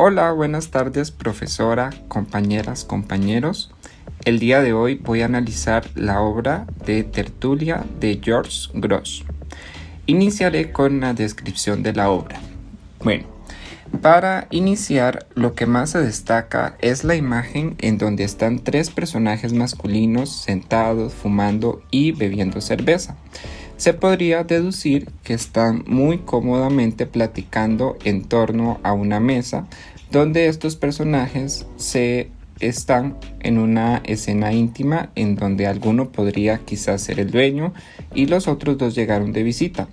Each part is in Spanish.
Hola, buenas tardes, profesora, compañeras, compañeros. El día de hoy voy a analizar la obra de Tertulia de George Grosz. Iniciaré con una descripción de la obra. Bueno, para iniciar, lo que más se destaca es la imagen en donde están tres personajes masculinos sentados, fumando y bebiendo cerveza. Se podría deducir que están muy cómodamente platicando en torno a una mesa donde estos personajes están en una escena íntima en donde alguno podría quizás ser el dueño y los otros dos llegaron de visita,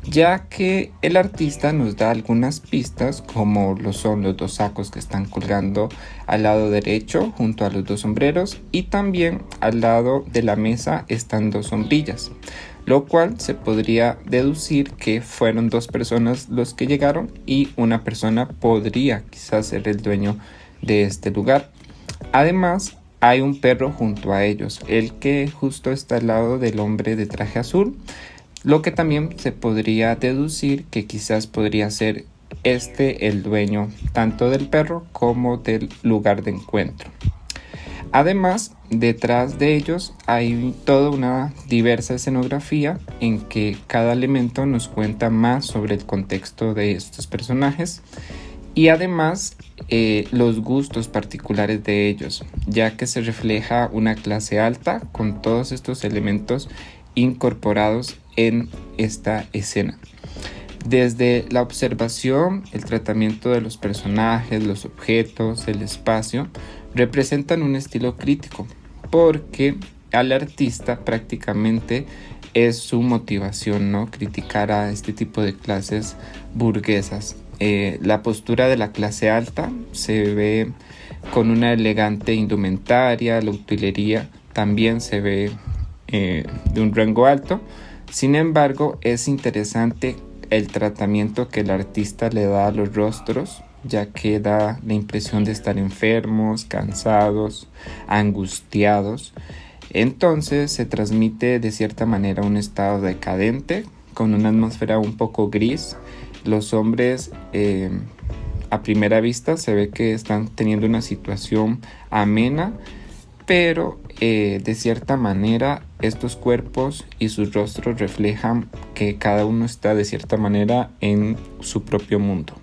ya que el artista nos da algunas pistas como lo son los dos sacos que están colgando al lado derecho junto a los dos sombreros y también al lado de la mesa están dos sombrillas, lo cual se podría deducir que fueron dos personas los que llegaron y una persona podría quizás ser el dueño de este lugar. Además, hay un perro junto a ellos, el que justo está al lado del hombre de traje azul, lo que también se podría deducir que quizás podría ser el dueño tanto del perro como del lugar de encuentro. Además, detrás de ellos hay toda una diversa escenografía en que cada elemento nos cuenta más sobre el contexto de estos personajes y además los gustos particulares de ellos, ya que se refleja una clase alta con todos estos elementos incorporados en esta escena. Desde la observación, el tratamiento de los personajes, los objetos, el espacio, representan un estilo crítico, porque al artista prácticamente es su motivación, ¿no? Criticar a este tipo de clases burguesas. La postura de la clase alta se ve con una elegante indumentaria, la utilería también se ve de un rango alto. Sin embargo, es interesante el tratamiento que el artista le da a los rostros, ya que da la impresión de estar enfermos, cansados, angustiados. Entonces se transmite de cierta manera un estado decadente, con una atmósfera un poco gris. Los hombres a primera vista se ve que están teniendo una situación amena, pero de cierta manera estos cuerpos y sus rostros reflejan que cada uno está de cierta manera en su propio mundo.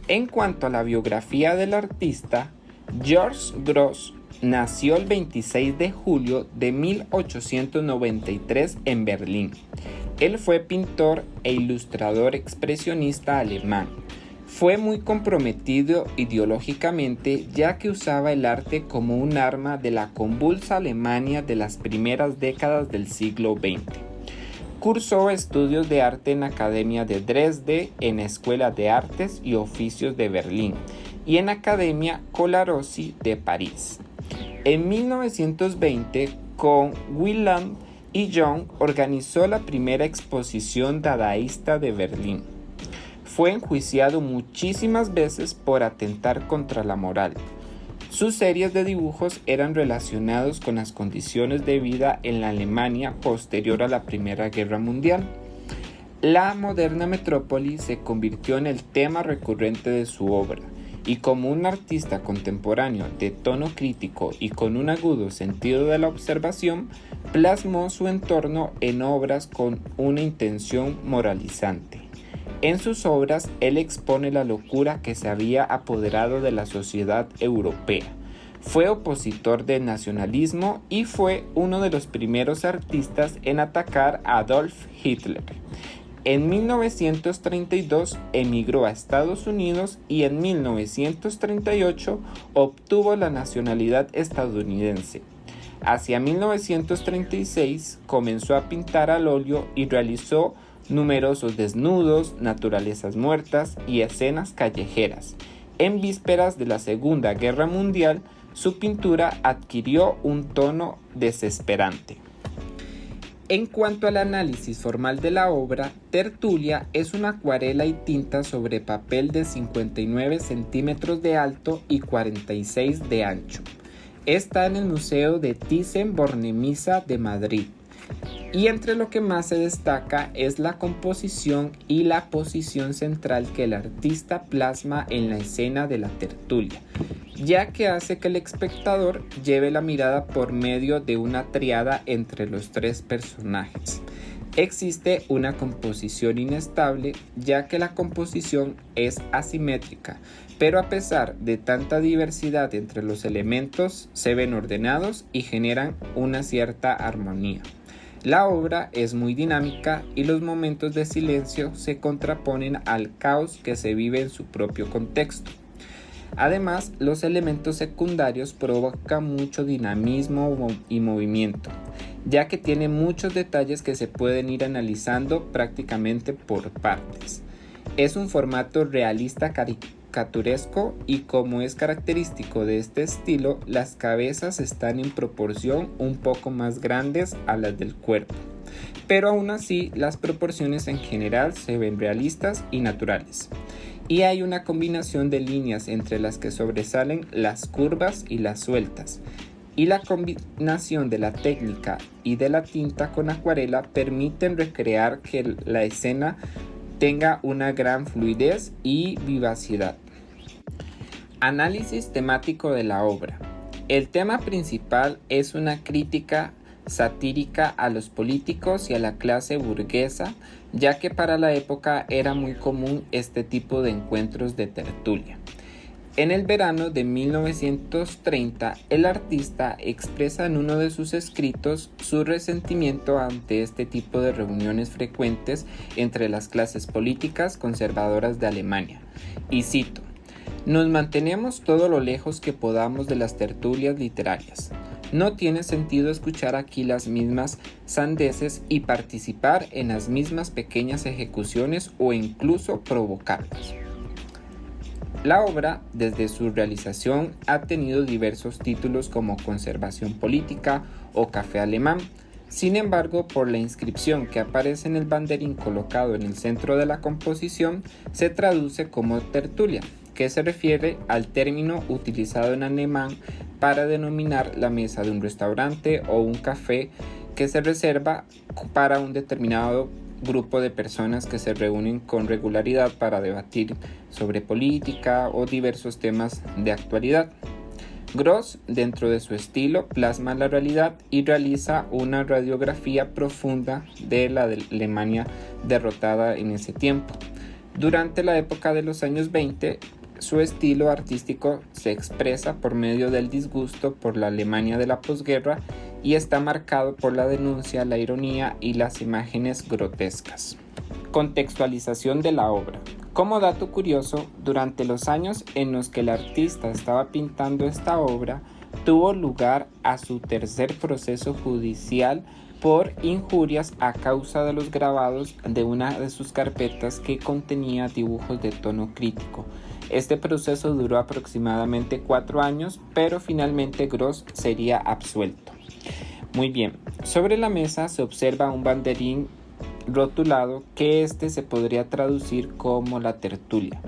En cuanto a la biografía del artista, George Grosz nació el 26 de julio de 1893 en Berlín. Él fue pintor e ilustrador expresionista alemán. Fue muy comprometido ideológicamente, ya que usaba el arte como un arma de la convulsa Alemania de las primeras décadas del siglo XX. Cursó estudios de arte en la Academia de Dresde, en la Escuela de Artes y Oficios de Berlín y en la Academia Colarossi de París. En 1920, con Wieland y Jung, organizó la primera exposición dadaísta de Berlín. Fue enjuiciado muchísimas veces por atentar contra la moral. Sus series de dibujos eran relacionados con las condiciones de vida en la Alemania posterior a la Primera Guerra Mundial. La moderna metrópoli se convirtió en el tema recurrente de su obra, y como un artista contemporáneo de tono crítico y con un agudo sentido de la observación, plasmó su entorno en obras con una intención moralizante. En sus obras, él expone la locura que se había apoderado de la sociedad europea. Fue opositor del nacionalismo y fue uno de los primeros artistas en atacar a Adolf Hitler. En 1932 emigró a Estados Unidos y en 1938 obtuvo la nacionalidad estadounidense. Hacia 1936 comenzó a pintar al óleo y realizó numerosos desnudos, naturalezas muertas y escenas callejeras. En vísperas de la Segunda Guerra Mundial, su pintura adquirió un tono desesperante. En cuanto al análisis formal de la obra, Tertulia es una acuarela y tinta sobre papel de 59 centímetros de alto y 46 de ancho. Está en el Museo de Thyssen-Bornemisza de Madrid. y entre lo que más se destaca es la composición y la posición central que el artista plasma en la escena de la tertulia, ya que hace que el espectador lleve la mirada por medio de una triada entre los tres personajes. Existe una composición inestable, ya que la composición es asimétrica, pero a pesar de tanta diversidad entre los elementos, se ven ordenados y generan una cierta armonía. La obra es muy dinámica y los momentos de silencio se contraponen al caos que se vive en su propio contexto. Además, los elementos secundarios provocan mucho dinamismo y movimiento, ya que tiene muchos detalles que se pueden ir analizando prácticamente por partes. Es un formato realista caricaturesco y, como es característico de este estilo, las cabezas están en proporción un poco más grandes a las del cuerpo, pero aún así las proporciones en general se ven realistas y naturales. Y hay una combinación de líneas entre las que sobresalen las curvas y las sueltas. Y la combinación de la técnica y de la tinta con acuarela permiten recrear que la escena tenga una gran fluidez y vivacidad. Análisis temático de la obra. El tema principal es una crítica satírica a los políticos y a la clase burguesa, ya que para la época era muy común este tipo de encuentros de tertulia. En el verano de 1930, el artista expresa en uno de sus escritos su resentimiento ante este tipo de reuniones frecuentes entre las clases políticas conservadoras de Alemania. Y cito: "Nos mantenemos todo lo lejos que podamos de las tertulias literarias. No tiene sentido escuchar aquí las mismas sandeces y participar en las mismas pequeñas ejecuciones o incluso provocarlas". La obra, desde su realización, ha tenido diversos títulos como Conservación Política o Café Alemán. Sin embargo, por la inscripción que aparece en el banderín colocado en el centro de la composición, se traduce como tertulia, que se refiere al término utilizado en alemán para denominar la mesa de un restaurante o un café que se reserva para un determinado grupo de personas que se reúnen con regularidad para debatir sobre política o diversos temas de actualidad. Gross, dentro de su estilo, plasma la realidad y realiza una radiografía profunda de la Alemania derrotada en ese tiempo. Durante la época de los años 20, su estilo artístico se expresa por medio del disgusto por la Alemania de la posguerra y está marcado por la denuncia, la ironía y las imágenes grotescas. Contextualización de la obra. Como dato curioso, durante los años en los que el artista estaba pintando esta obra, tuvo lugar a su tercer proceso judicial por injurias a causa de los grabados de una de sus carpetas que contenía dibujos de tono crítico. Este proceso duró aproximadamente 4 años, pero finalmente Gross sería absuelto. Muy bien, sobre la mesa se observa un banderín rotulado que se podría traducir como la tertulia.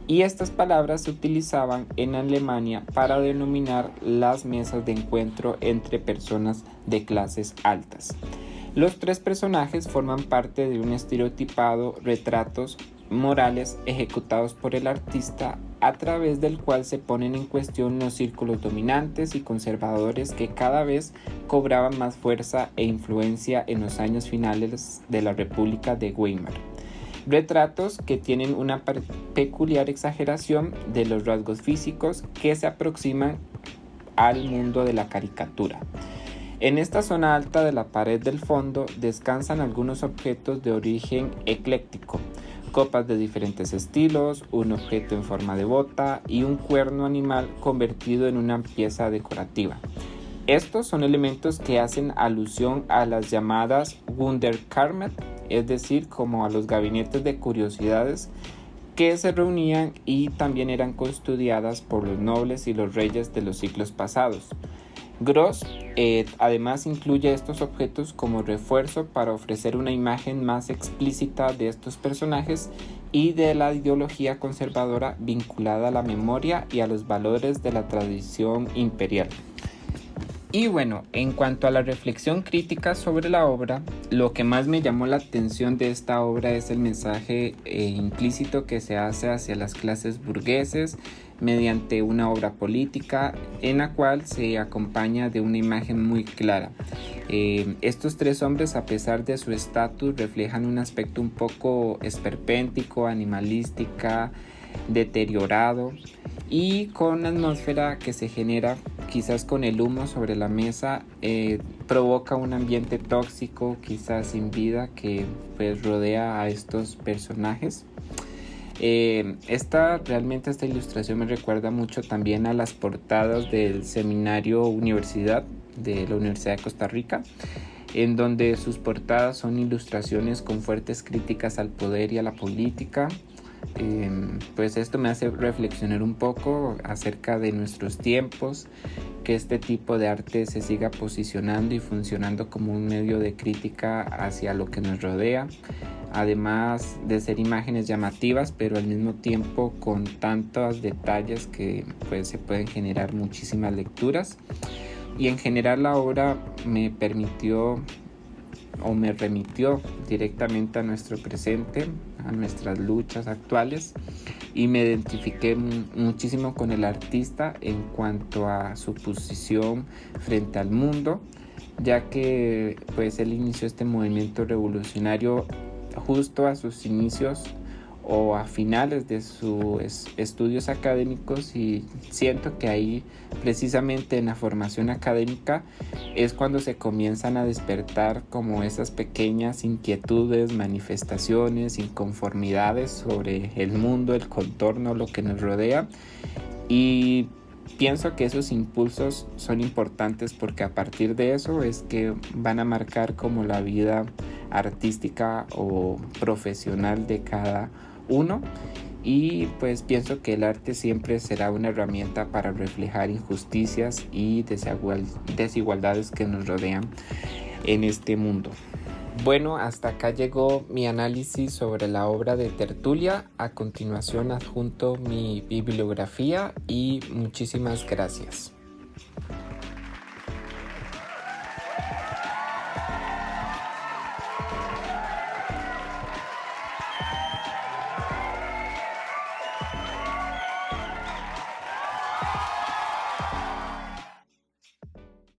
Y estas palabras se utilizaban en Alemania para denominar las mesas de encuentro entre personas de clases altas. Los tres personajes forman parte de un estereotipado retratos morales ejecutados por el artista, a través del cual se ponen en cuestión los círculos dominantes y conservadores que cada vez cobraban más fuerza e influencia en los años finales de la República de Weimar. Retratos que tienen una peculiar exageración de los rasgos físicos que se aproximan al mundo de la caricatura. En esta zona alta de la pared del fondo descansan algunos objetos de origen ecléctico, copas de diferentes estilos, un objeto en forma de bota y un cuerno animal convertido en una pieza decorativa. Estos son elementos que hacen alusión a las llamadas Wunderkammer, es decir, como a los gabinetes de curiosidades que se reunían y también eran custodiadas por los nobles y los reyes de los siglos pasados. Gross además incluye estos objetos como refuerzo para ofrecer una imagen más explícita de estos personajes y de la ideología conservadora vinculada a la memoria y a los valores de la tradición imperial. Y bueno, en cuanto a la reflexión crítica sobre la obra, lo que más me llamó la atención de esta obra es el mensaje implícito que se hace hacia las clases burgueses mediante una obra política en la cual se acompaña de una imagen muy clara. Estos tres hombres, a pesar de su estatus, reflejan un aspecto un poco esperpéntico, animalística, deteriorado, y con la atmósfera que se genera quizás con el humo sobre la mesa provoca un ambiente tóxico, quizás sin vida, que pues rodea a estos personajes. Esta ilustración me recuerda mucho también a las portadas del seminario Universidad de la Universidad de Costa Rica, en donde sus portadas son ilustraciones con fuertes críticas al poder y a la política. Pues esto me hace reflexionar un poco acerca de nuestros tiempos, que este tipo de arte se siga posicionando y funcionando como un medio de crítica hacia lo que nos rodea, además de ser imágenes llamativas, pero al mismo tiempo con tantos detalles que pues se pueden generar muchísimas lecturas. Y en general la obra me permitió o me remitió directamente a nuestro presente, a nuestras luchas actuales, y me identifiqué muchísimo con el artista en cuanto a su posición frente al mundo, ya que pues él inició este movimiento revolucionario justo a sus inicios o a finales de sus estudios académicos, y siento que ahí precisamente en la formación académica es cuando se comienzan a despertar como esas pequeñas inquietudes, manifestaciones, inconformidades sobre el mundo, el contorno, lo que nos rodea, y pienso que esos impulsos son importantes porque a partir de eso es que van a marcar como la vida artística o profesional de cada uno. Y pues pienso que el arte siempre será una herramienta para reflejar injusticias y desigualdades que nos rodean en este mundo. Bueno, hasta acá llegó mi análisis sobre la obra de Tertulia. A continuación adjunto mi bibliografía y muchísimas gracias.